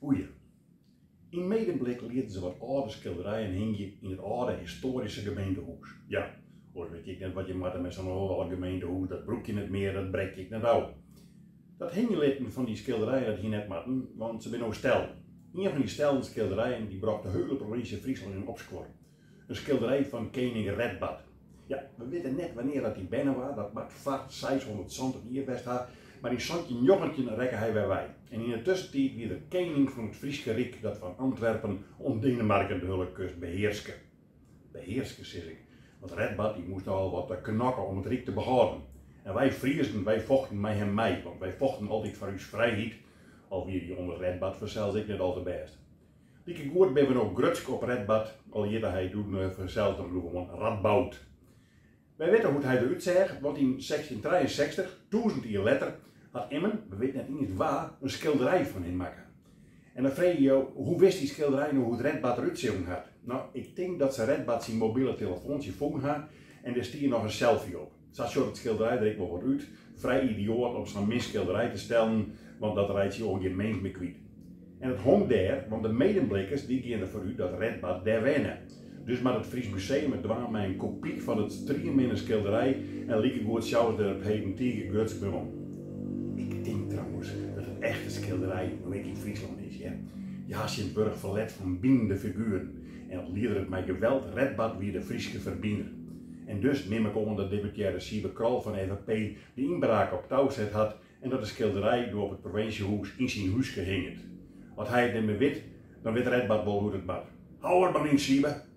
Goeie. In Medemblik lieten ze wat oude schilderijen hingen in het oude historische gemeentehuis. Ja, hoor weet ik net wat je maakt met zo'n oude gemeentehuis, dat broek je niet meer, dat breek ik net uit. Dat hingelitten van die schilderijen dat hier net matten, want ze zijn nou stel. Een van die stelende schilderijen die bracht de hele provincie Friesland in opspoor. Een schilderij van koning Redbad. Ja, we weten net wanneer dat die binnen was, dat maakt vast 670 jaar best had, maar in zo'n joggentje rekken hij weer wij. En in de tussentijd weer de koning van het Friese Rijk dat van Antwerpen om Denemarken de hele kust beheerske. Beheerske, zeg ik. Want Redbad die moest al wat knakken om het Rijk te behouden. En wij Friesen, wij vochten met hem mee, want wij vochten altijd voor uw vrijheid. Alweer die onder Redbad verzels ik net al te best. Lieke goed ben we ook grutsk op Redbad, al jeder hij doet verzels dan gewoon Radboud. Wij weten hoe hij eruit zegt, want in 1663, 1000 jaar later, had Emmen, we weten net niet waar, een schilderij van hem maken. En dan vraag je je, hoe wist die schilderij nou hoe het Redbad eruit zien had? Nou, ik denk dat ze Redbad zijn mobiele telefoontje voor had en er stier nog een selfie op. Zat zo het schilderij er ik wel wat uit, vrij idioot om zo'n misschilderij te stellen, want dat rijdt je ook geen mens meer kwijt. En het hong daar, want de Medemblikkers die gingen ervoor uit dat Redbad daar wennen. Dus maar het Fries Museum dwang mij een kopie van het striemen schilderij en lieke goed zelfs er op heden tegen Gutsbron. Ik denk trouwens dat het echte schilderij een week in Friesland is. Ja? Jacientburg verlet van bindende figuren en het lieder het mij geweld Redbad wie de Frieske verbinder. En dus neem ik onder dat deputaire Siebe Krol van EVP de inbraak op touwzet had en dat de schilderij door op het provinciehuis in zijn huisje hing. Wat hij het niet meer weet, dan weet Redbad wel hoe het bad. Hou er maar in, Siebe.